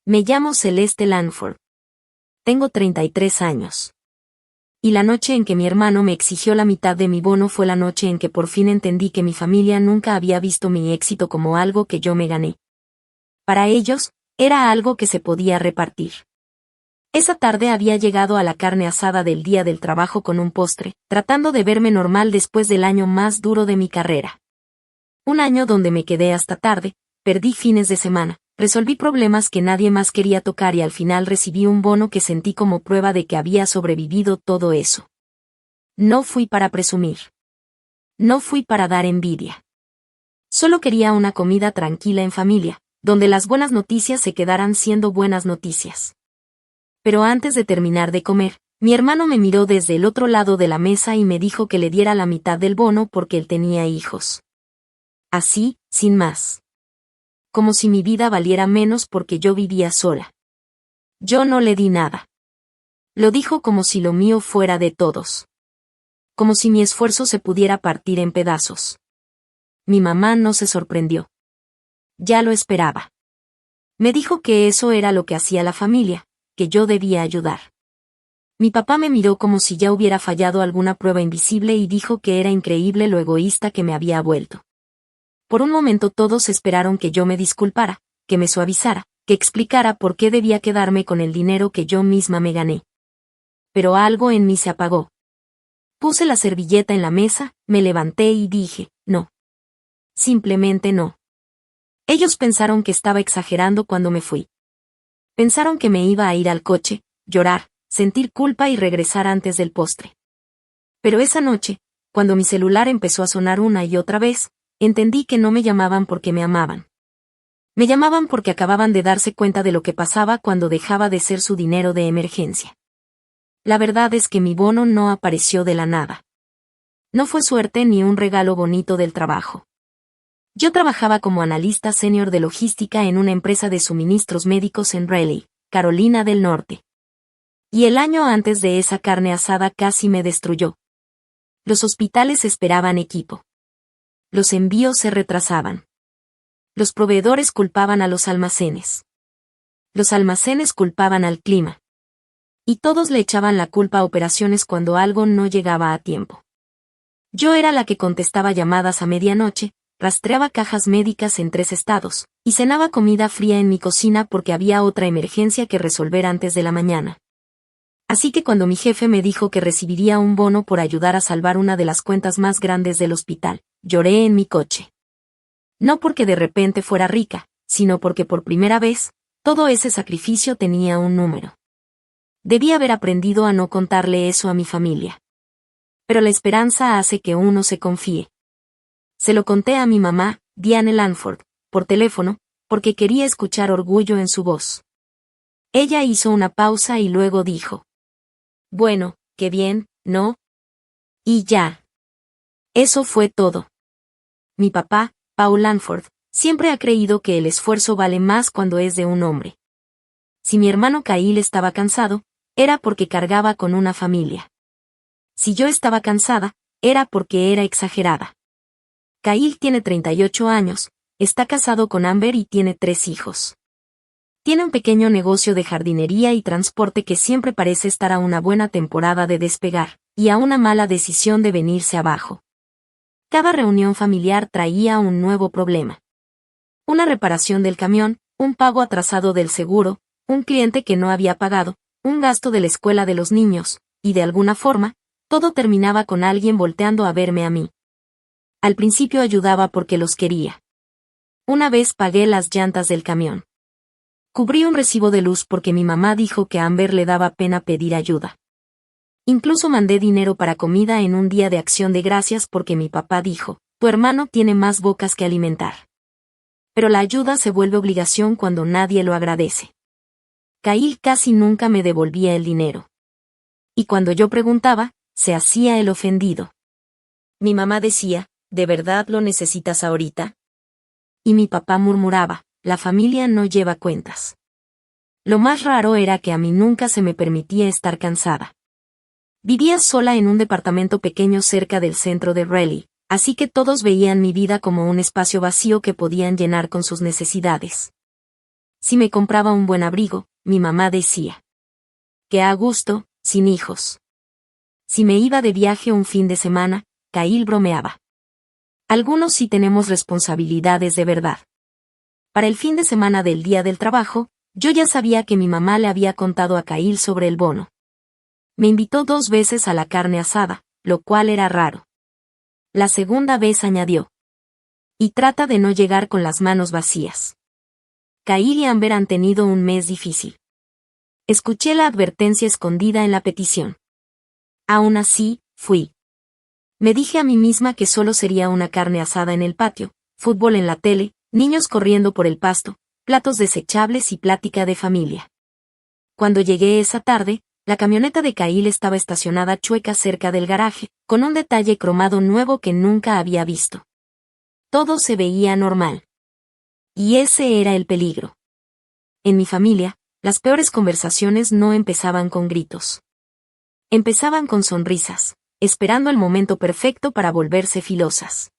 Me llamo Celeste Langford. Tengo 33 años. Y la noche en que mi hermano me exigió la mitad de mi bono fue la noche en que por fin entendí que mi familia nunca había visto mi éxito como algo que yo me gané. Para ellos, era algo que se podía repartir. Esa tarde había llegado a la carne asada del día del trabajo con un postre, tratando de verme normal después del año más duro de mi carrera. Un año donde me quedé hasta tarde, perdí fines de semana, resolví problemas que nadie más quería tocar y al final recibí un bono que sentí como prueba de que había sobrevivido todo eso. No fui para presumir. No fui para dar envidia. Solo quería una comida tranquila en familia, donde las buenas noticias se quedaran siendo buenas noticias. Pero antes de terminar de comer, mi hermano me miró desde el otro lado de la mesa y me dijo que le diera la mitad del bono porque él tenía hijos. Así, sin más. Como si mi vida valiera menos porque yo vivía sola. Yo no le di nada. Lo dijo como si lo mío fuera de todos. Como si mi esfuerzo se pudiera partir en pedazos. Mi mamá no se sorprendió. Ya lo esperaba. Me dijo que eso era lo que hacía la familia, que yo debía ayudar. Mi papá me miró como si ya hubiera fallado alguna prueba invisible y dijo que era increíble lo egoísta que me había vuelto. Por un momento todos esperaron que yo me disculpara, que me suavizara, que explicara por qué debía quedarme con el dinero que yo misma me gané. Pero algo en mí se apagó. Puse la servilleta en la mesa, me levanté y dije, no. Simplemente no. Ellos pensaron que estaba exagerando cuando me fui. Pensaron que me iba a ir al coche, llorar, sentir culpa y regresar antes del postre. Pero esa noche, cuando mi celular empezó a sonar una y otra vez, entendí que no me llamaban porque me amaban. Me llamaban porque acababan de darse cuenta de lo que pasaba cuando dejaba de ser su dinero de emergencia. La verdad es que mi bono no apareció de la nada. No fue suerte ni un regalo bonito del trabajo. Yo trabajaba como analista senior de logística en una empresa de suministros médicos en Raleigh, Carolina del Norte. Y el año antes de esa carne asada casi me destruyó. Los hospitales esperaban equipo. Los envíos se retrasaban. Los proveedores culpaban a los almacenes. Los almacenes culpaban al clima. Y todos le echaban la culpa a operaciones cuando algo no llegaba a tiempo. Yo era la que contestaba llamadas a medianoche, rastreaba cajas médicas en 3 estados, y cenaba comida fría en mi cocina porque había otra emergencia que resolver antes de la mañana. Así que cuando mi jefe me dijo que recibiría un bono por ayudar a salvar una de las cuentas más grandes del hospital, lloré en mi coche. No porque de repente fuera rica, sino porque por primera vez, todo ese sacrificio tenía un número. Debí haber aprendido a no contarle eso a mi familia. Pero la esperanza hace que uno se confíe. Se lo conté a mi mamá, Diane Langford, por teléfono, porque quería escuchar orgullo en su voz. Ella hizo una pausa y luego dijo: bueno, qué bien, ¿no? Y ya. Eso fue todo. Mi papá, Paul Langford, siempre ha creído que el esfuerzo vale más cuando es de un hombre. Si mi hermano Kyle estaba cansado, era porque cargaba con una familia. Si yo estaba cansada, era porque era exagerada. Kyle tiene 38 años, está casado con Amber y tiene 3 hijos. Tiene un pequeño negocio de jardinería y transporte que siempre parece estar a una buena temporada de despegar, y a una mala decisión de venirse abajo. Cada reunión familiar traía un nuevo problema. Una reparación del camión, un pago atrasado del seguro, un cliente que no había pagado, un gasto de la escuela de los niños, y de alguna forma, todo terminaba con alguien volteando a verme a mí. Al principio ayudaba porque los quería. Una vez pagué las llantas del camión. Cubrí un recibo de luz porque mi mamá dijo que a Amber le daba pena pedir ayuda. Incluso mandé dinero para comida en un día de acción de gracias porque mi papá dijo: tu hermano tiene más bocas que alimentar. Pero la ayuda se vuelve obligación cuando nadie lo agradece. Kyle casi nunca me devolvía el dinero. Y cuando yo preguntaba, se hacía el ofendido. Mi mamá decía: ¿de verdad lo necesitas ahorita? Y mi papá murmuraba: la familia no lleva cuentas. Lo más raro era que a mí nunca se me permitía estar cansada. Vivía sola en un departamento pequeño cerca del centro de Raleigh, así que todos veían mi vida como un espacio vacío que podían llenar con sus necesidades. Si me compraba un buen abrigo, mi mamá decía. Que a gusto, sin hijos. Si me iba de viaje un fin de semana, Kyle bromeaba. Algunos sí tenemos responsabilidades de verdad. Para el fin de semana del día del trabajo, yo ya sabía que mi mamá le había contado a Kyle sobre el bono. Me invitó 2 veces a la carne asada, lo cual era raro. La segunda vez añadió. Y trata de no llegar con las manos vacías. Kyle y Amber han tenido un mes difícil. Escuché la advertencia escondida en la petición. Aún así, fui. Me dije a mí misma que solo sería una carne asada en el patio, fútbol en la tele, niños corriendo por el pasto, platos desechables y plática de familia. Cuando llegué esa tarde, la camioneta de Kyle estaba estacionada chueca cerca del garaje, con un detalle cromado nuevo que nunca había visto. Todo se veía normal. Y ese era el peligro. En mi familia, las peores conversaciones no empezaban con gritos. Empezaban con sonrisas, esperando el momento perfecto para volverse filosas.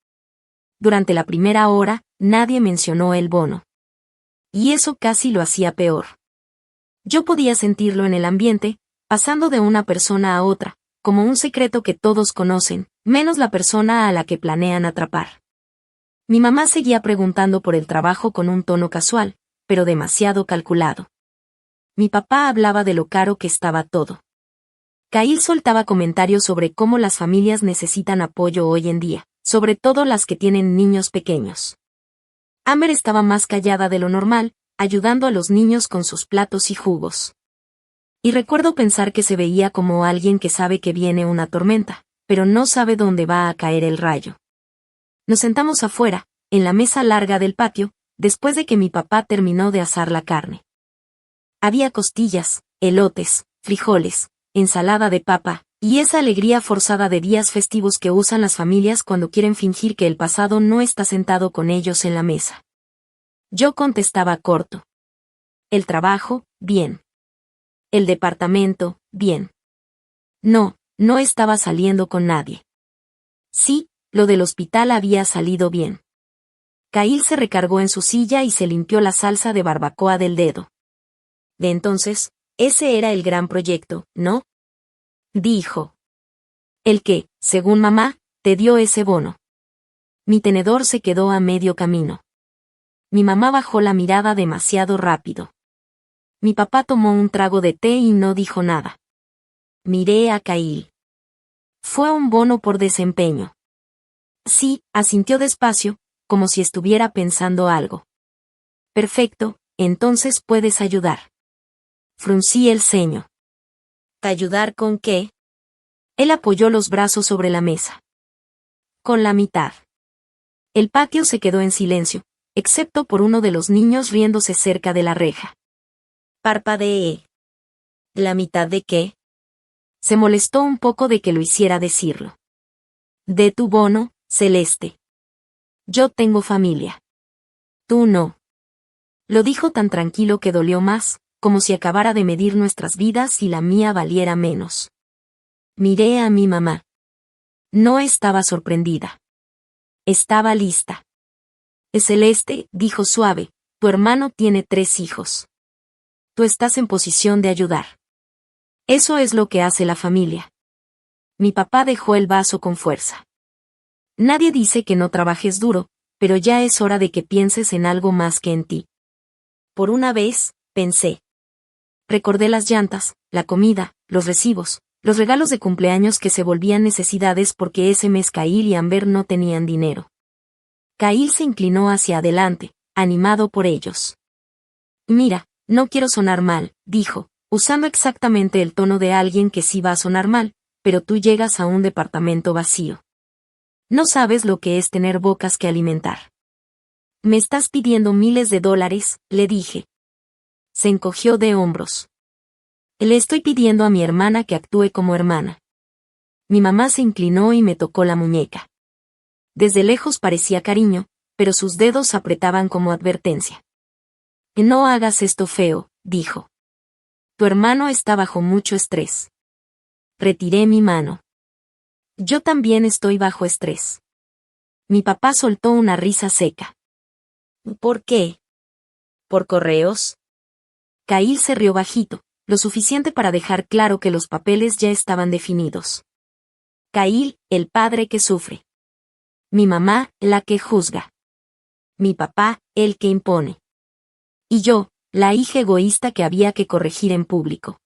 Durante la primera hora, nadie mencionó el bono. Y eso casi lo hacía peor. Yo podía sentirlo en el ambiente, pasando de una persona a otra, como un secreto que todos conocen, menos la persona a la que planean atrapar. Mi mamá seguía preguntando por el trabajo con un tono casual, pero demasiado calculado. Mi papá hablaba de lo caro que estaba todo. Kyle soltaba comentarios sobre cómo las familias necesitan apoyo hoy en día, sobre todo las que tienen niños pequeños. Amber estaba más callada de lo normal, ayudando a los niños con sus platos y jugos. Y recuerdo pensar que se veía como alguien que sabe que viene una tormenta, pero no sabe dónde va a caer el rayo. Nos sentamos afuera, en la mesa larga del patio, después de que mi papá terminó de asar la carne. Había costillas, elotes, frijoles, ensalada de papa, y esa alegría forzada de días festivos que usan las familias cuando quieren fingir que el pasado no está sentado con ellos en la mesa. Yo contestaba corto. El trabajo, bien. El departamento, bien. No, no estaba saliendo con nadie. Sí, lo del hospital había salido bien. Kyle se recargó en su silla y se limpió la salsa de barbacoa del dedo. De entonces, ese era el gran proyecto, ¿no? Dijo. El que, según mamá, te dio ese bono. Mi tenedor se quedó a medio camino. Mi mamá bajó la mirada demasiado rápido. Mi papá tomó un trago de té y no dijo nada. Miré a Kyle. Fue un bono por desempeño. Sí, asintió despacio, como si estuviera pensando algo. Perfecto, entonces puedes ayudar. Fruncí el ceño. ¿Ayudar con qué? Él apoyó los brazos sobre la mesa. Con la mitad. El patio se quedó en silencio, excepto por uno de los niños riéndose cerca de la reja. Parpadeé. ¿La mitad de qué? Se molestó un poco de que lo hiciera decirlo. De tu bono, Celeste. Yo tengo familia. Tú no. Lo dijo tan tranquilo que dolió más, como si acabara de medir nuestras vidas y la mía valiera menos. Miré a mi mamá. No estaba sorprendida. Estaba lista. Celeste, dijo suave, tu hermano tiene 3 hijos. Tú estás en posición de ayudar. Eso es lo que hace la familia. Mi papá dejó el vaso con fuerza. Nadie dice que no trabajes duro, pero ya es hora de que pienses en algo más que en ti. Por una vez, pensé. Recordé las llantas, la comida, los recibos, los regalos de cumpleaños que se volvían necesidades porque ese mes Kyle y Amber no tenían dinero. Kyle se inclinó hacia adelante, animado por ellos. Mira, no quiero sonar mal, dijo, usando exactamente el tono de alguien que sí va a sonar mal, pero tú llegas a un departamento vacío. No sabes lo que es tener bocas que alimentar. Me estás pidiendo miles de dólares, le dije. Se encogió de hombros. Le estoy pidiendo a mi hermana que actúe como hermana. Mi mamá se inclinó y me tocó la muñeca. Desde lejos parecía cariño, pero sus dedos apretaban como advertencia. No hagas esto feo, dijo. Tu hermano está bajo mucho estrés. Retiré mi mano. Yo también estoy bajo estrés. Mi papá soltó una risa seca. ¿Por qué? ¿Por correos? Kyle se rió bajito, lo suficiente para dejar claro que los papeles ya estaban definidos. Kyle, el padre que sufre. Mi mamá, la que juzga. Mi papá, el que impone. Y yo, la hija egoísta que había que corregir en público.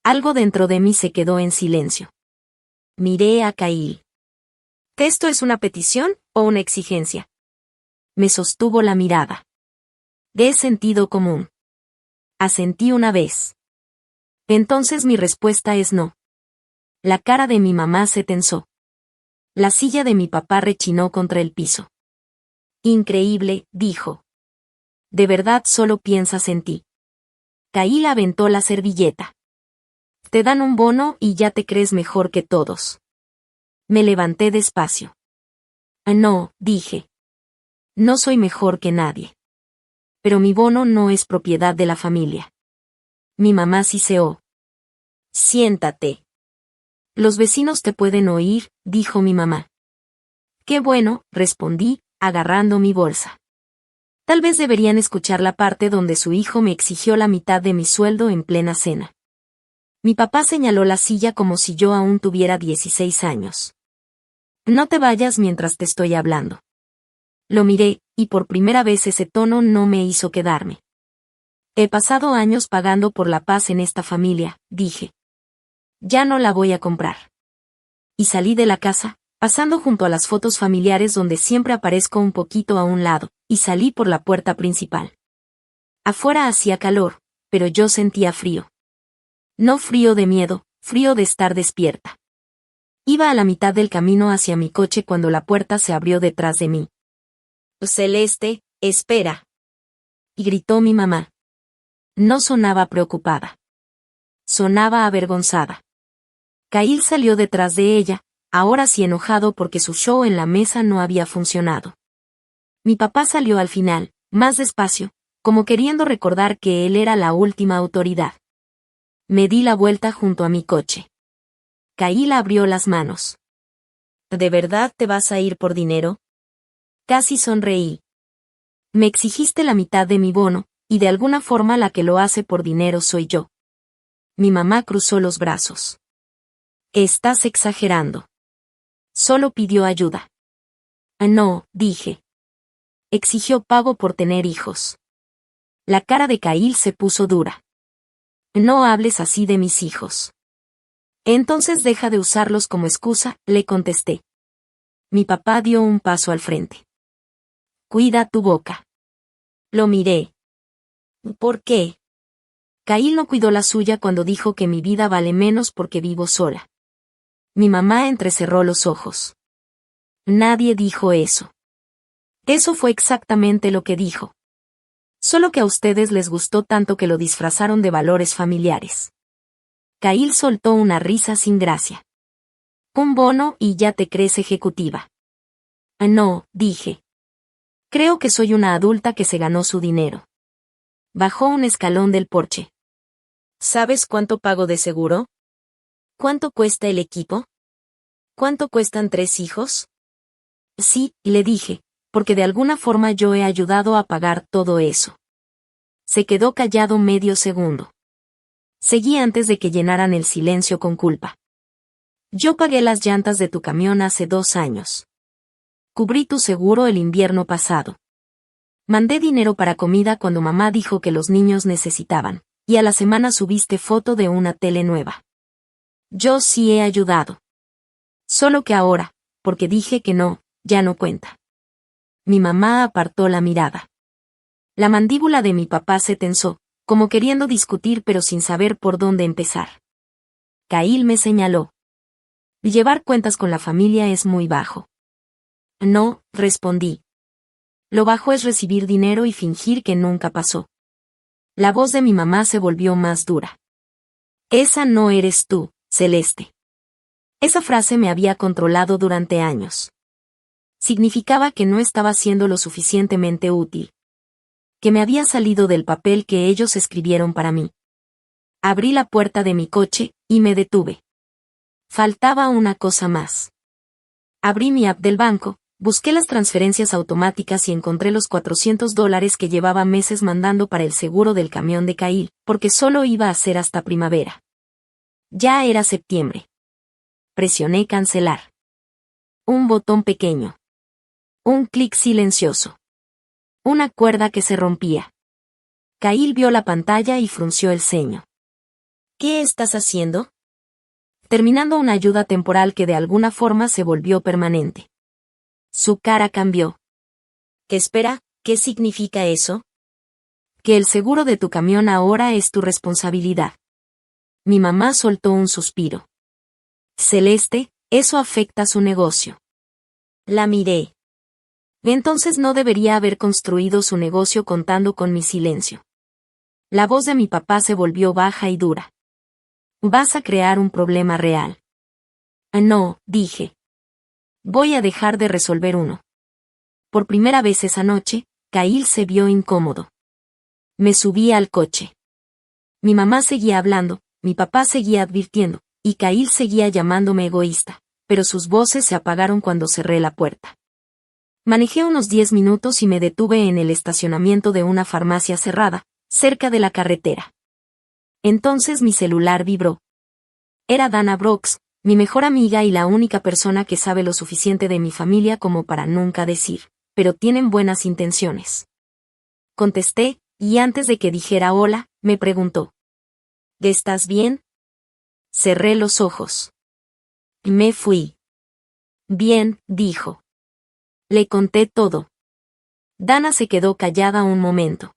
Algo dentro de mí se quedó en silencio. Miré a Kyle. ¿Esto es una petición o una exigencia? Me sostuvo la mirada. De sentido común. Asentí una vez. Entonces mi respuesta es no. La cara de mi mamá se tensó. La silla de mi papá rechinó contra el piso. Increíble, dijo. De verdad solo piensas en ti. Kyle aventó la servilleta. Te dan un bono y ya te crees mejor que todos. Me levanté despacio. No, dije. No soy mejor que nadie. Pero mi bono no es propiedad de la familia. Mi mamá siseó. Siéntate. Los vecinos te pueden oír, dijo mi mamá. Qué bueno, respondí, agarrando mi bolsa. Tal vez deberían escuchar la parte donde su hijo me exigió la mitad de mi sueldo en plena cena. Mi papá señaló la silla como si yo aún tuviera 16 años. No te vayas mientras te estoy hablando. Lo miré, y por primera vez ese tono no me hizo quedarme. He pasado años pagando por la paz en esta familia, dije. Ya no la voy a comprar. Y salí de la casa, pasando junto a las fotos familiares donde siempre aparezco un poquito a un lado, y salí por la puerta principal. Afuera hacía calor, pero yo sentía frío. No frío de miedo, frío de estar despierta. Iba a la mitad del camino hacia mi coche cuando la puerta se abrió detrás de mí. Celeste, espera. Y gritó mi mamá. No sonaba preocupada. Sonaba avergonzada. Kyle salió detrás de ella, ahora sí enojado porque su show en la mesa no había funcionado. Mi papá salió al final, más despacio, como queriendo recordar que él era la última autoridad. Me di la vuelta junto a mi coche. Kyle abrió las manos. ¿De verdad te vas a ir por dinero? Casi sonreí. Me exigiste la mitad de mi bono, y de alguna forma la que lo hace por dinero soy yo. Mi mamá cruzó los brazos. Estás exagerando. Solo pidió ayuda. No, dije. Exigió pago por tener hijos. La cara de Kyle se puso dura. No hables así de mis hijos. Entonces deja de usarlos como excusa, le contesté. Mi papá dio un paso al frente. Cuida tu boca. Lo miré. ¿Por qué? Kyle no cuidó la suya cuando dijo que mi vida vale menos porque vivo sola. Mi mamá entrecerró los ojos. Nadie dijo eso. Eso fue exactamente lo que dijo. Solo que a ustedes les gustó tanto que lo disfrazaron de valores familiares. Kyle soltó una risa sin gracia. Un bono y ya te crees ejecutiva. No, dije. Creo que soy una adulta que se ganó su dinero. Bajó un escalón del porche. ¿Sabes cuánto pago de seguro? ¿Cuánto cuesta el equipo? ¿Cuánto cuestan 3 hijos? Sí, le dije, porque de alguna forma yo he ayudado a pagar todo eso. Se quedó callado medio segundo. Seguí antes de que llenaran el silencio con culpa. Yo pagué las llantas de tu camión hace 2 años. Cubrí tu seguro el invierno pasado. Mandé dinero para comida cuando mamá dijo que los niños necesitaban, y a la semana subiste foto de una tele nueva. Yo sí he ayudado. Solo que ahora, porque dije que no, ya no cuenta. Mi mamá apartó la mirada. La mandíbula de mi papá se tensó, como queriendo discutir pero sin saber por dónde empezar. Kyle me señaló. Llevar cuentas con la familia es muy bajo. No, respondí. Lo bajo es recibir dinero y fingir que nunca pasó. La voz de mi mamá se volvió más dura. Esa no eres tú, Celeste. Esa frase me había controlado durante años. Significaba que no estaba siendo lo suficientemente útil. Que me había salido del papel que ellos escribieron para mí. Abrí la puerta de mi coche, y me detuve. Faltaba una cosa más. Abrí mi app del banco, Busqué las transferencias automáticas y encontré los $400 que llevaba meses mandando para el seguro del camión de Kyle, porque solo iba a ser hasta primavera. Ya era septiembre. Presioné cancelar. Un botón pequeño. Un clic silencioso. Una cuerda que se rompía. Kyle vio la pantalla y frunció el ceño. ¿Qué estás haciendo? Terminando una ayuda temporal que de alguna forma se volvió permanente. Su cara cambió. ¿Qué espera? ¿Qué significa eso? Que el seguro de tu camión ahora es tu responsabilidad. Mi mamá soltó un suspiro. Celeste, eso afecta su negocio. La miré. Entonces no debería haber construido su negocio contando con mi silencio. La voz de mi papá se volvió baja y dura. Vas a crear un problema real. No, dije. Voy a dejar de resolver uno. Por primera vez esa noche, Kyle se vio incómodo. Me subí al coche. Mi mamá seguía hablando, mi papá seguía advirtiendo, y Kyle seguía llamándome egoísta, pero sus voces se apagaron cuando cerré la puerta. Manejé unos 10 minutos y me detuve en el estacionamiento de una farmacia cerrada, cerca de la carretera. Entonces mi celular vibró. Era Dana Brooks, mi mejor amiga y la única persona que sabe lo suficiente de mi familia como para nunca decir, pero tienen buenas intenciones. Contesté, y antes de que dijera hola, me preguntó. ¿Estás bien? Cerré los ojos. Me fui. Bien, dijo. Le conté todo. Dana se quedó callada un momento.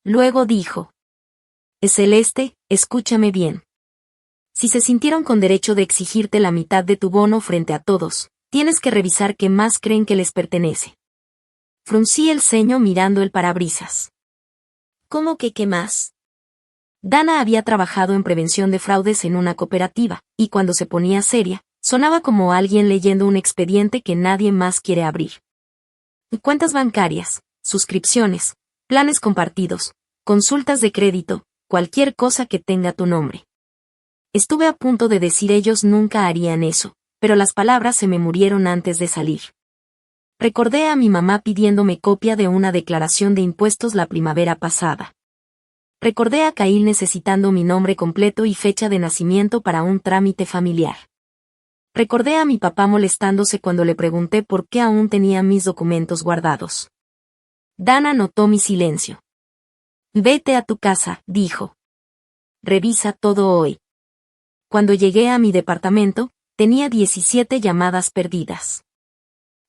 Luego dijo. Celeste, escúchame bien. Si se sintieron con derecho de exigirte la mitad de tu bono frente a todos, tienes que revisar qué más creen que les pertenece. Fruncí el ceño mirando el parabrisas. ¿Cómo que qué más? Dana había trabajado en prevención de fraudes en una cooperativa, y cuando se ponía seria, sonaba como alguien leyendo un expediente que nadie más quiere abrir. Cuentas bancarias, suscripciones, planes compartidos, consultas de crédito, cualquier cosa que tenga tu nombre. Estuve a punto de decir ellos nunca harían eso, pero las palabras se me murieron antes de salir. Recordé a mi mamá pidiéndome copia de una declaración de impuestos la primavera pasada. Recordé a Kyle necesitando mi nombre completo y fecha de nacimiento para un trámite familiar. Recordé a mi papá molestándose cuando le pregunté por qué aún tenía mis documentos guardados. Dana notó mi silencio. Vete a tu casa, dijo. Revisa todo hoy. Cuando llegué a mi departamento, tenía 17 llamadas perdidas.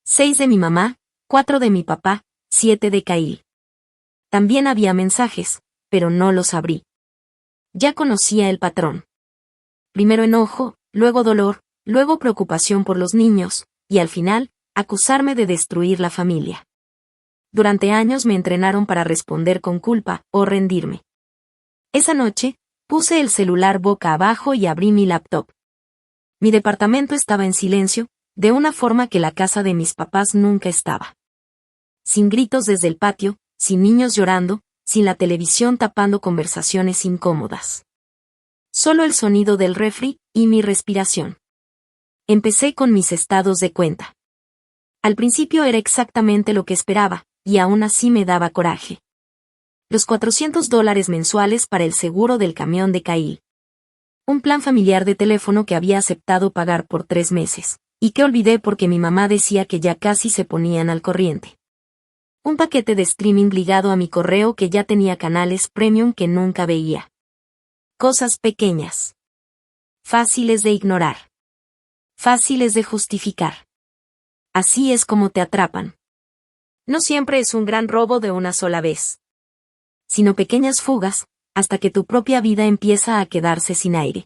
6 de mi mamá, 4 de mi papá, 7 de Kyle. También había mensajes, pero no los abrí. Ya conocía el patrón. Primero enojo, luego dolor, luego preocupación por los niños, y al final, acusarme de destruir la familia. Durante años me entrenaron para responder con culpa o rendirme. Esa noche, puse el celular boca abajo y abrí mi laptop. Mi departamento estaba en silencio, de una forma que la casa de mis papás nunca estaba. Sin gritos desde el patio, sin niños llorando, sin la televisión tapando conversaciones incómodas. Solo el sonido del refri y mi respiración. Empecé con mis estados de cuenta. Al principio era exactamente lo que esperaba, y aún así me daba coraje. Los $400 mensuales para el seguro del camión de Kyle. Un plan familiar de teléfono que había aceptado pagar por 3 meses, y que olvidé porque mi mamá decía que ya casi se ponían al corriente. Un paquete de streaming ligado a mi correo que ya tenía canales premium que nunca veía. Cosas pequeñas. Fáciles de ignorar. Fáciles de justificar. Así es como te atrapan. No siempre es un gran robo de una sola vez, sino pequeñas fugas, hasta que tu propia vida empieza a quedarse sin aire.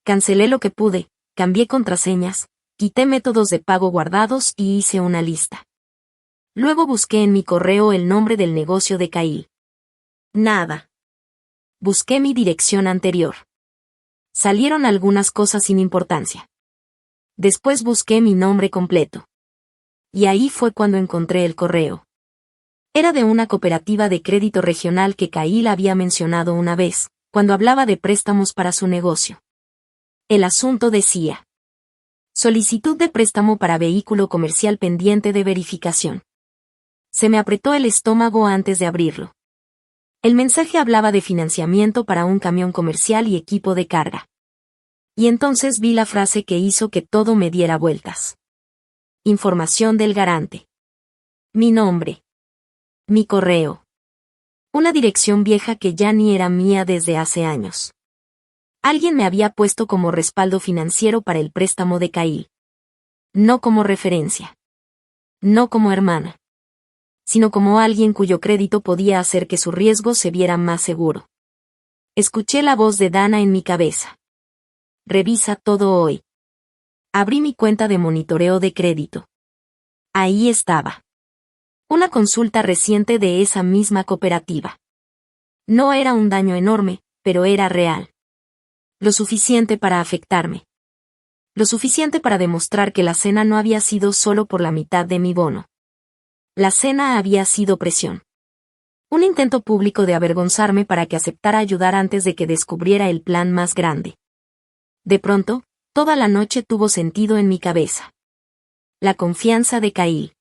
Cancelé lo que pude, cambié contraseñas, quité métodos de pago guardados y hice una lista. Luego busqué en mi correo el nombre del negocio de Kyle. Nada. Busqué mi dirección anterior. Salieron algunas cosas sin importancia. Después busqué mi nombre completo. Y ahí fue cuando encontré el correo. Era de una cooperativa de crédito regional que Kyle había mencionado una vez, cuando hablaba de préstamos para su negocio. El asunto decía: Solicitud de préstamo para vehículo comercial pendiente de verificación. Se me apretó el estómago antes de abrirlo. El mensaje hablaba de financiamiento para un camión comercial y equipo de carga. Y entonces vi la frase que hizo que todo me diera vueltas. Información del garante. Mi nombre. Mi correo. Una dirección vieja que ya ni era mía desde hace años. Alguien me había puesto como respaldo financiero para el préstamo de Kyle. No como referencia. No como hermana. Sino como alguien cuyo crédito podía hacer que su riesgo se viera más seguro. Escuché la voz de Dana en mi cabeza. Revisa todo hoy. Abrí mi cuenta de monitoreo de crédito. Ahí estaba. Una consulta reciente de esa misma cooperativa. No era un daño enorme, pero era real. Lo suficiente para afectarme. Lo suficiente para demostrar que la cena no había sido solo por la mitad de mi bono. La cena había sido presión. Un intento público de avergonzarme para que aceptara ayudar antes de que descubriera el plan más grande. De pronto, toda la noche tuvo sentido en mi cabeza. La confianza de Kyle.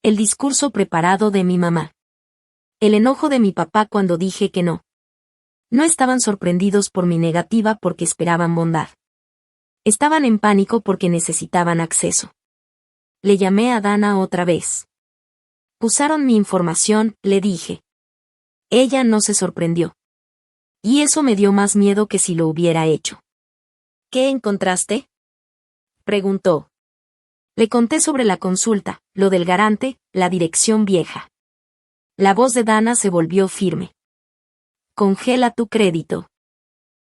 El discurso preparado de mi mamá. El enojo de mi papá cuando dije que no. No estaban sorprendidos por mi negativa porque esperaban bondad. Estaban en pánico porque necesitaban acceso. Le llamé a Dana otra vez. Usaron mi información, le dije. Ella no se sorprendió. Y eso me dio más miedo que si lo hubiera hecho. ¿Qué encontraste?, preguntó. Le conté sobre la consulta, lo del garante, la dirección vieja. La voz de Dana se volvió firme. Congela tu crédito.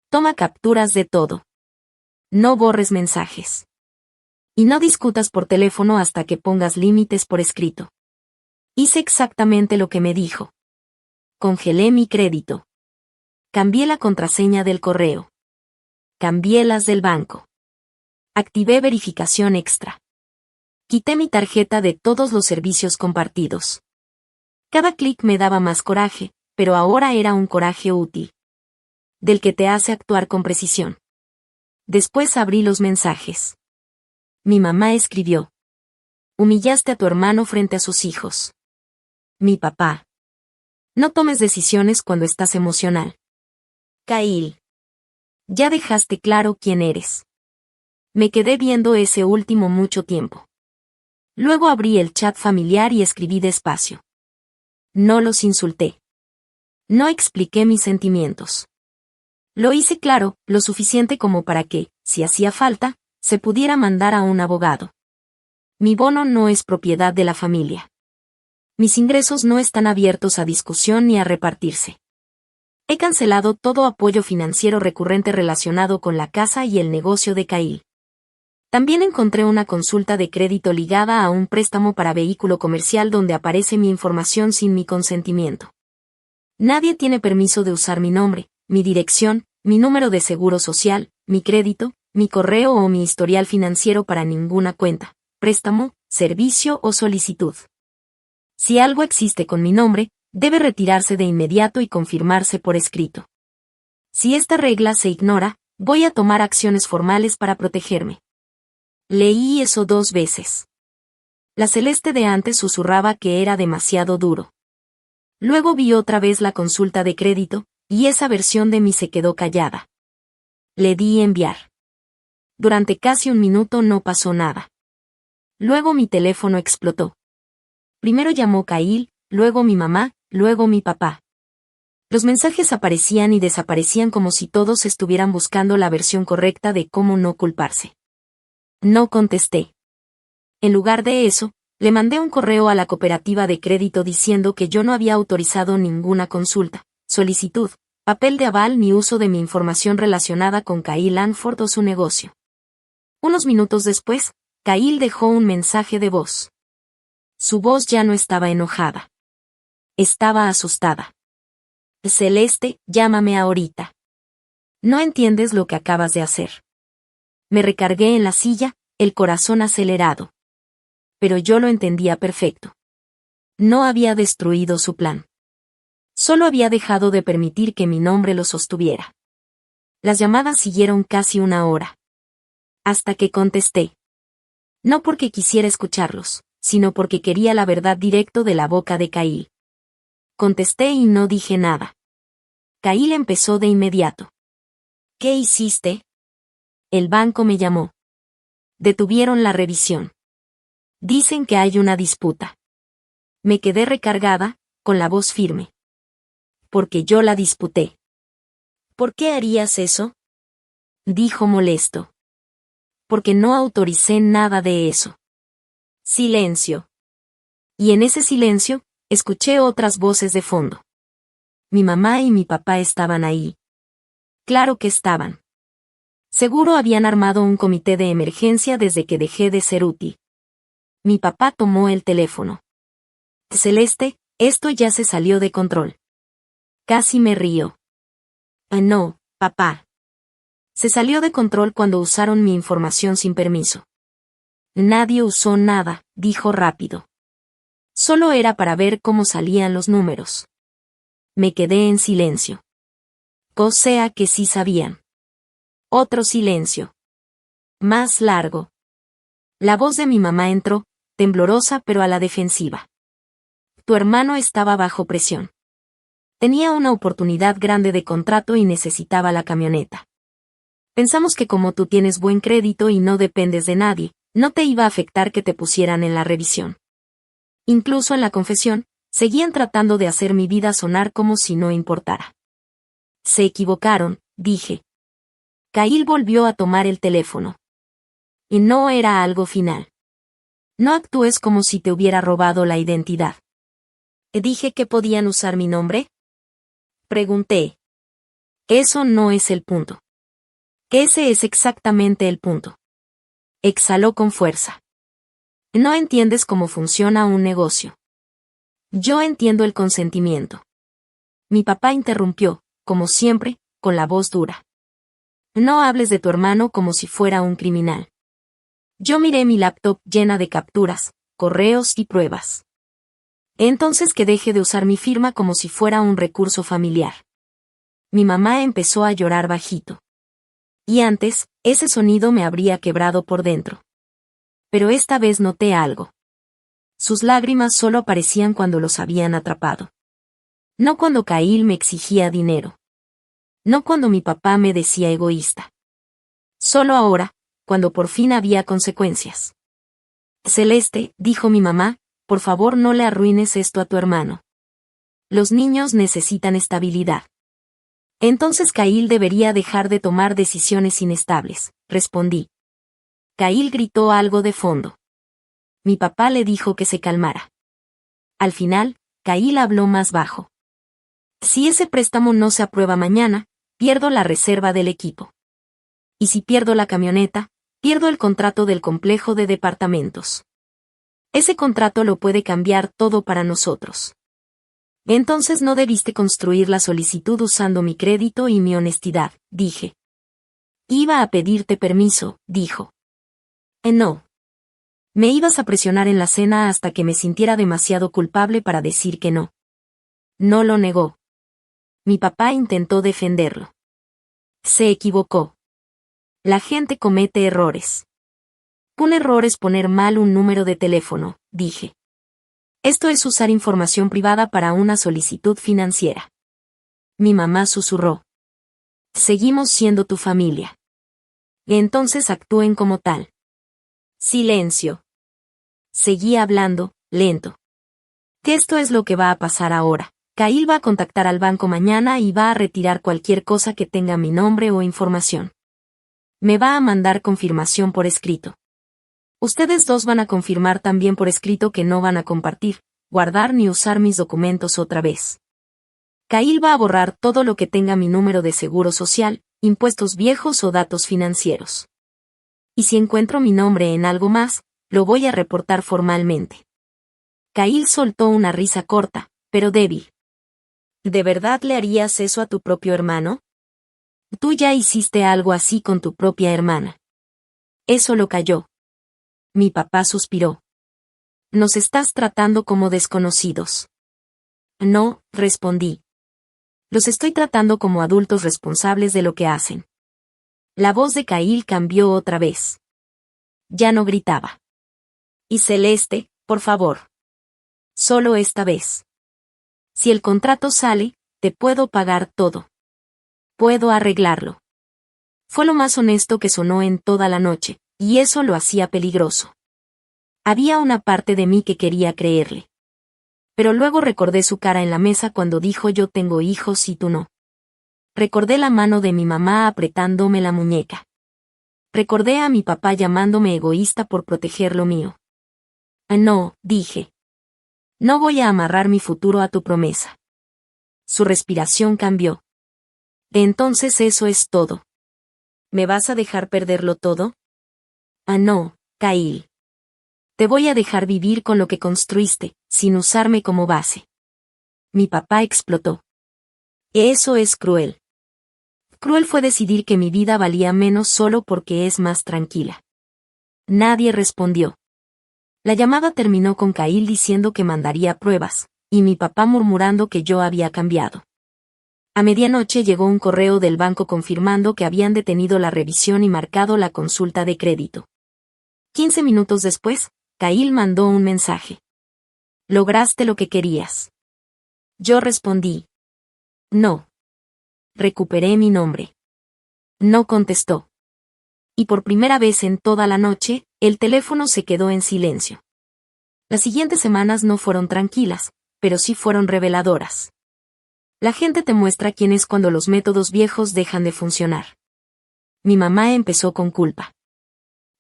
Toma capturas de todo. No borres mensajes. Y no discutas por teléfono hasta que pongas límites por escrito. Hice exactamente lo que me dijo. Congelé mi crédito. Cambié la contraseña del correo. Cambié las del banco. Activé verificación extra. Quité mi tarjeta de todos los servicios compartidos. Cada clic me daba más coraje, pero ahora era un coraje útil. Del que te hace actuar con precisión. Después abrí los mensajes. Mi mamá escribió. Humillaste a tu hermano frente a sus hijos. Mi papá. No tomes decisiones cuando estás emocional. Kyle. Ya dejaste claro quién eres. Me quedé viendo ese último mucho tiempo. Luego abrí el chat familiar y escribí despacio. No los insulté. No expliqué mis sentimientos. Lo hice claro, lo suficiente como para que, si hacía falta, se pudiera mandar a un abogado. Mi bono no es propiedad de la familia. Mis ingresos no están abiertos a discusión ni a repartirse. He cancelado todo apoyo financiero recurrente relacionado con la casa y el negocio de Kyle. También encontré una consulta de crédito ligada a un préstamo para vehículo comercial donde aparece mi información sin mi consentimiento. Nadie tiene permiso de usar mi nombre, mi dirección, mi número de seguro social, mi crédito, mi correo o mi historial financiero para ninguna cuenta, préstamo, servicio o solicitud. Si algo existe con mi nombre, debe retirarse de inmediato y confirmarse por escrito. Si esta regla se ignora, voy a tomar acciones formales para protegerme. Leí eso 2 veces. La celeste de antes susurraba que era demasiado duro. Luego vi otra vez la consulta de crédito, y esa versión de mí se quedó callada. Le di enviar. Durante casi un minuto no pasó nada. Luego mi teléfono explotó. Primero llamó Kyle, luego mi mamá, luego mi papá. Los mensajes aparecían y desaparecían como si todos estuvieran buscando la versión correcta de cómo no culparse. No contesté. En lugar de eso, le mandé un correo a la cooperativa de crédito diciendo que yo no había autorizado ninguna consulta, solicitud, papel de aval ni uso de mi información relacionada con Kyle Langford o su negocio. Unos minutos después, Kyle dejó un mensaje de voz. Su voz ya no estaba enojada. Estaba asustada. Celeste, llámame ahorita. No entiendes lo que acabas de hacer. Me recargué en la silla, el corazón acelerado. Pero yo lo entendía perfecto. No había destruido su plan. Solo había dejado de permitir que mi nombre lo sostuviera. Las llamadas siguieron casi 1 hora. Hasta que contesté. No porque quisiera escucharlos, sino porque quería la verdad directo de la boca de Cail. Contesté y no dije nada. Cail empezó de inmediato. ¿Qué hiciste? El banco me llamó. Detuvieron la revisión. Dicen que hay una disputa. Me quedé recargada, con la voz firme. Porque yo la disputé. ¿Por qué harías eso? Dijo molesto. Porque no autoricé nada de eso. Silencio. Y en ese silencio, escuché otras voces de fondo. Mi mamá y mi papá estaban ahí. Claro que estaban. Seguro habían armado un comité de emergencia desde que dejé de ser útil. Mi papá tomó el teléfono. Celeste, esto ya se salió de control. Casi me río. No, papá. Se salió de control cuando usaron mi información sin permiso. Nadie usó nada, dijo rápido. Solo era para ver cómo salían los números. Me quedé en silencio. O sea que sí sabían. Otro silencio. Más largo. La voz de mi mamá entró, temblorosa pero a la defensiva. Tu hermano estaba bajo presión. Tenía una oportunidad grande de contrato y necesitaba la camioneta. Pensamos que como tú tienes buen crédito y no dependes de nadie, no te iba a afectar que te pusieran en la revisión. Incluso en la confesión, seguían tratando de hacer mi vida sonar como si no importara. Se equivocaron, dije. Cail volvió a tomar el teléfono. Y no era algo final. No actúes como si te hubiera robado la identidad. ¿Dije que podían usar mi nombre? Pregunté. Eso no es el punto. Ese es exactamente el punto. Exhaló con fuerza. No entiendes cómo funciona un negocio. Yo entiendo el consentimiento. Mi papá interrumpió, como siempre, con la voz dura. No hables de tu hermano como si fuera un criminal. Yo miré mi laptop llena de capturas, correos y pruebas. Entonces que deje de usar mi firma como si fuera un recurso familiar. Mi mamá empezó a llorar bajito. Y antes, ese sonido me habría quebrado por dentro. Pero esta vez noté algo. Sus lágrimas solo aparecían cuando los habían atrapado. No cuando Cail me exigía dinero. No cuando mi papá me decía egoísta. Solo ahora, cuando por fin había consecuencias. Celeste, dijo mi mamá, por favor no le arruines esto a tu hermano. Los niños necesitan estabilidad. Entonces Cail debería dejar de tomar decisiones inestables, respondí. Cail gritó algo de fondo. Mi papá le dijo que se calmara. Al final, Cail habló más bajo. Si ese préstamo no se aprueba mañana, pierdo la reserva del equipo. Y si pierdo la camioneta, pierdo el contrato del complejo de departamentos. Ese contrato lo puede cambiar todo para nosotros. Entonces no debiste construir la solicitud usando mi crédito y mi honestidad, dije. Iba a pedirte permiso, dijo. No. Me ibas a presionar en la cena hasta que me sintiera demasiado culpable para decir que no. No lo negó. Mi papá intentó defenderlo. Se equivocó. La gente comete errores. Un error es poner mal un número de teléfono, dije. Esto es usar información privada para una solicitud financiera. Mi mamá susurró. Seguimos siendo tu familia. Entonces actúen como tal. Silencio. Seguí hablando, lento. Esto es lo que va a pasar ahora. Cail va a contactar al banco mañana y va a retirar cualquier cosa que tenga mi nombre o información. Me va a mandar confirmación por escrito. Ustedes dos van a confirmar también por escrito que no van a compartir, guardar ni usar mis documentos otra vez. Cail va a borrar todo lo que tenga mi número de seguro social, impuestos viejos o datos financieros. Y si encuentro mi nombre en algo más, lo voy a reportar formalmente. Cail soltó una risa corta, pero débil. ¿De verdad le harías eso a tu propio hermano? Tú ya hiciste algo así con tu propia hermana. Eso lo calló. Mi papá suspiró. Nos estás tratando como desconocidos. No, respondí. Los estoy tratando como adultos responsables de lo que hacen. La voz de Cail cambió otra vez. Ya no gritaba. Y Celeste, por favor. Solo esta vez. Si el contrato sale, te puedo pagar todo. Puedo arreglarlo. Fue lo más honesto que sonó en toda la noche, y eso lo hacía peligroso. Había una parte de mí que quería creerle. Pero luego recordé su cara en la mesa cuando dijo yo tengo hijos y tú no. Recordé la mano de mi mamá apretándome la muñeca. Recordé a mi papá llamándome egoísta por proteger lo mío. No, dije. No voy a amarrar mi futuro a tu promesa. Su respiración cambió. Entonces eso es todo. ¿Me vas a dejar perderlo todo? No, Kyle. Te voy a dejar vivir con lo que construiste, sin usarme como base. Mi papá explotó. Eso es cruel. Cruel fue decidir que mi vida valía menos solo porque es más tranquila. Nadie respondió. La llamada terminó con Kyle diciendo que mandaría pruebas, y mi papá murmurando que yo había cambiado. A medianoche llegó un correo del banco confirmando que habían detenido la revisión y marcado la consulta de crédito. 15 minutos después, Kyle mandó un mensaje. ¿Lograste lo que querías? Yo respondí. No. Recuperé mi nombre. No contestó. Y por primera vez en toda la noche, el teléfono se quedó en silencio. Las siguientes semanas no fueron tranquilas, pero sí fueron reveladoras. La gente te muestra quién es cuando los métodos viejos dejan de funcionar. Mi mamá empezó con culpa.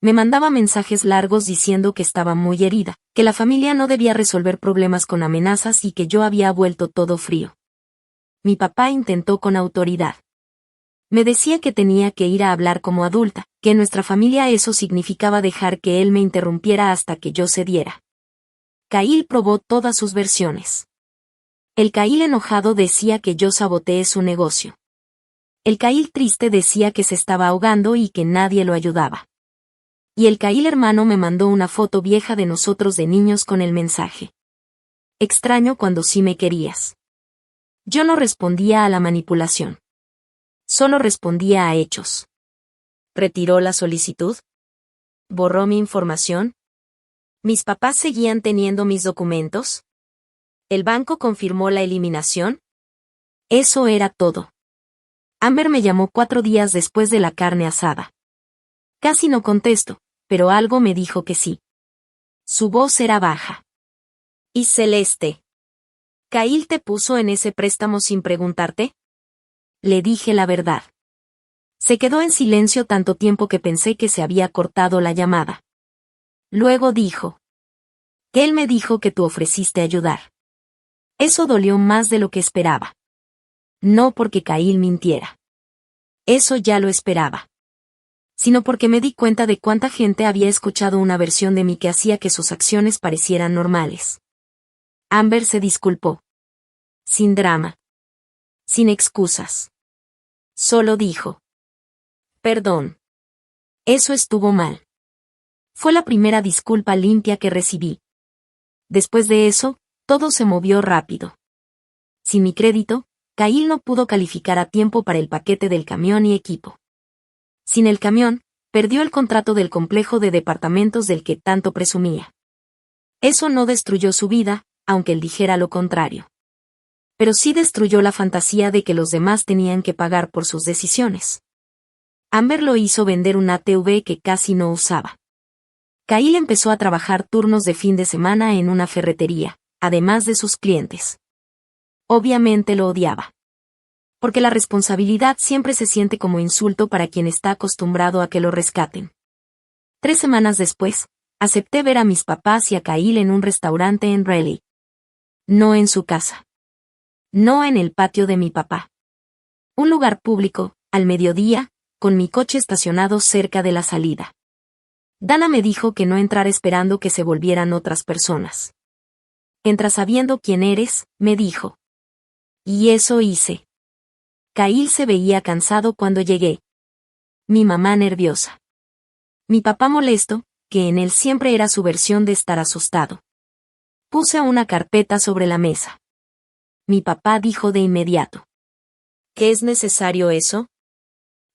Me mandaba mensajes largos diciendo que estaba muy herida, que la familia no debía resolver problemas con amenazas y que yo había vuelto todo frío. Mi papá intentó con autoridad. Me decía que tenía que ir a hablar como adulta, que en nuestra familia eso significaba dejar que él me interrumpiera hasta que yo cediera. Kyle probó todas sus versiones. El Kyle enojado decía que yo saboteé su negocio. El Kyle triste decía que se estaba ahogando y que nadie lo ayudaba. Y el Kyle hermano me mandó una foto vieja de nosotros de niños con el mensaje. Extraño cuando sí me querías. Yo no respondía a la manipulación. Solo respondía a hechos. ¿Retiró la solicitud? ¿Borró mi información? ¿Mis papás seguían teniendo mis documentos? ¿El banco confirmó la eliminación? Eso era todo. Amber me llamó 4 días después de la carne asada. Casi no contesto, pero algo me dijo que sí. Su voz era baja. ¿Y Celeste? ¿Kyle te puso en ese préstamo sin preguntarte? Le dije la verdad. Se quedó en silencio tanto tiempo que pensé que se había cortado la llamada. Luego dijo. Que él me dijo que tú ofreciste ayudar. Eso dolió más de lo que esperaba. No porque Kyle mintiera. Eso ya lo esperaba. Sino porque me di cuenta de cuánta gente había escuchado una versión de mí que hacía que sus acciones parecieran normales. Amber se disculpó. Sin drama. Sin excusas. Solo dijo. Perdón. Eso estuvo mal. Fue la primera disculpa limpia que recibí. Después de eso, todo se movió rápido. Sin mi crédito, Kyle no pudo calificar a tiempo para el paquete del camión y equipo. Sin el camión, perdió el contrato del complejo de departamentos del que tanto presumía. Eso no destruyó su vida, aunque él dijera lo contrario. Pero sí destruyó la fantasía de que los demás tenían que pagar por sus decisiones. Amber lo hizo vender un ATV que casi no usaba. Kyle empezó a trabajar turnos de fin de semana en una ferretería, además de sus clientes. Obviamente lo odiaba. Porque la responsabilidad siempre se siente como insulto para quien está acostumbrado a que lo rescaten. 3 semanas después, acepté ver a mis papás y a Kyle en un restaurante en Raleigh. No en su casa. No en el patio de mi papá. Un lugar público, al mediodía, con mi coche estacionado cerca de la salida. Dana me dijo que no entrara esperando que se volvieran otras personas. Entra sabiendo quién eres, me dijo. Y eso hice. Kyle se veía cansado cuando llegué. Mi mamá nerviosa. Mi papá molesto, que en él siempre era su versión de estar asustado. Puse una carpeta sobre la mesa. Mi papá dijo de inmediato. ¿Qué es necesario eso?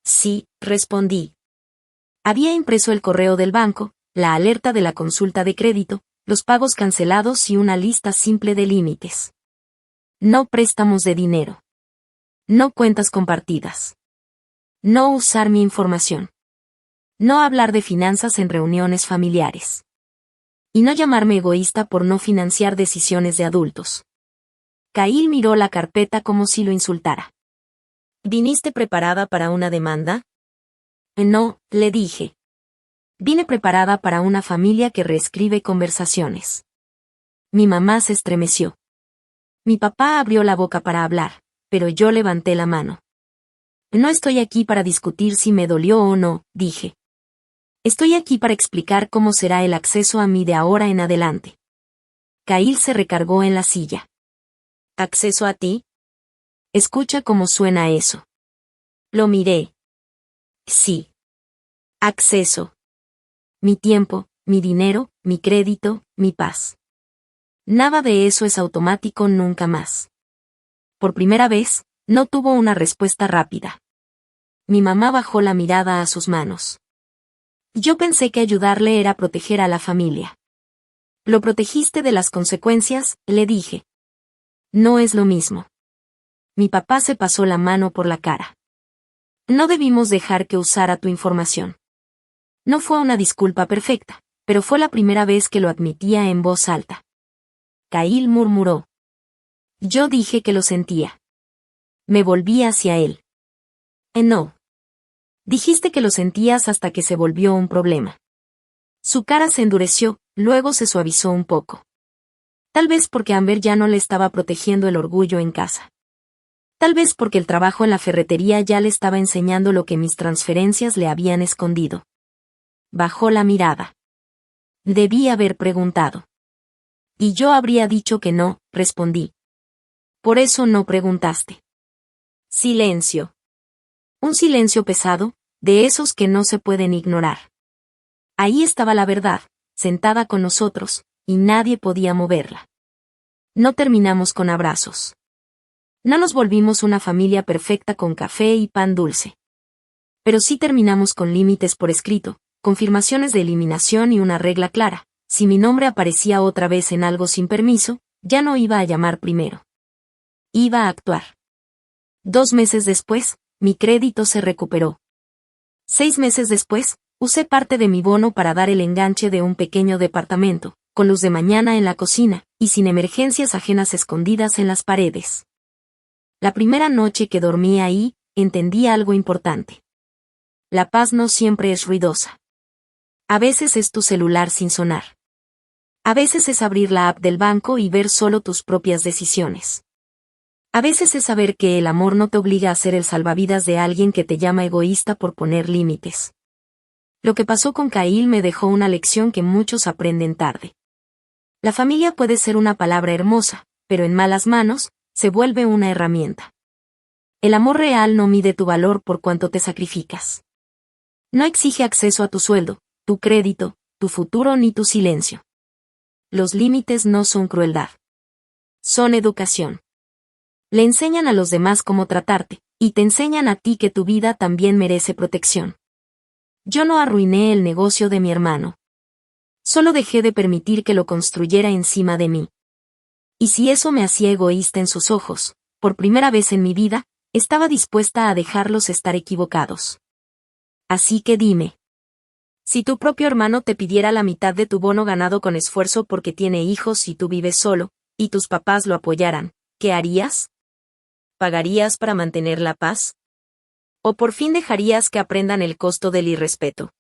Sí, respondí. Había impreso el correo del banco, la alerta de la consulta de crédito, los pagos cancelados y una lista simple de límites. No préstamos de dinero. No cuentas compartidas. No usar mi información. No hablar de finanzas en reuniones familiares. Y no llamarme egoísta por no financiar decisiones de adultos. Kyle miró la carpeta como si lo insultara. ¿Viniste preparada para una demanda? No, le dije. Vine preparada para una familia que reescribe conversaciones. Mi mamá se estremeció. Mi papá abrió la boca para hablar, pero yo levanté la mano. No estoy aquí para discutir si me dolió o no, dije. Estoy aquí para explicar cómo será el acceso a mí de ahora en adelante. Kyle se recargó en la silla. ¿Acceso a ti? Escucha cómo suena eso. Lo miré. Sí. Acceso. Mi tiempo, mi dinero, mi crédito, mi paz. Nada de eso es automático nunca más. Por primera vez, no tuvo una respuesta rápida. Mi mamá bajó la mirada a sus manos. Yo pensé que ayudarle era proteger a la familia. Lo protegiste de las consecuencias, le dije. No es lo mismo. Mi papá se pasó la mano por la cara. No debimos dejar que usara tu información. No fue una disculpa perfecta, pero fue la primera vez que lo admitía en voz alta. Kyle murmuró. Yo dije que lo sentía. Me volví hacia él. No. Dijiste que lo sentías hasta que se volvió un problema. Su cara se endureció, luego se suavizó un poco. Tal vez porque Amber ya no le estaba protegiendo el orgullo en casa. Tal vez porque el trabajo en la ferretería ya le estaba enseñando lo que mis transferencias le habían escondido. Bajó la mirada. Debí haber preguntado. Y yo habría dicho que no, respondí. Por eso no preguntaste. Silencio. Un silencio pesado, de esos que no se pueden ignorar. Ahí estaba la verdad, sentada con nosotros, y nadie podía moverla. No terminamos con abrazos. No nos volvimos una familia perfecta con café y pan dulce. Pero sí terminamos con límites por escrito, confirmaciones de eliminación y una regla clara. Si mi nombre aparecía otra vez en algo sin permiso, ya no iba a llamar primero. Iba a actuar. 2 meses después, mi crédito se recuperó. 6 meses después, usé parte de mi bono para dar el enganche de un pequeño departamento, con luz de mañana en la cocina, y sin emergencias ajenas escondidas en las paredes. La primera noche que dormí ahí, entendí algo importante. La paz no siempre es ruidosa. A veces es tu celular sin sonar. A veces es abrir la app del banco y ver solo tus propias decisiones. A veces es saber que el amor no te obliga a ser el salvavidas de alguien que te llama egoísta por poner límites. Lo que pasó con Kyle me dejó una lección que muchos aprenden tarde. La familia puede ser una palabra hermosa, pero en malas manos, se vuelve una herramienta. El amor real no mide tu valor por cuánto te sacrificas. No exige acceso a tu sueldo, tu crédito, tu futuro ni tu silencio. Los límites no son crueldad. Son educación. Le enseñan a los demás cómo tratarte, y te enseñan a ti que tu vida también merece protección. Yo no arruiné el negocio de mi hermano. Solo dejé de permitir que lo construyera encima de mí. Y si eso me hacía egoísta en sus ojos, por primera vez en mi vida, estaba dispuesta a dejarlos estar equivocados. Así que dime. Si tu propio hermano te pidiera la mitad de tu bono ganado con esfuerzo porque tiene hijos y tú vives solo, y tus papás lo apoyaran, ¿qué harías? ¿Pagarías para mantener la paz? ¿O por fin dejarías que aprendan el costo del irrespeto?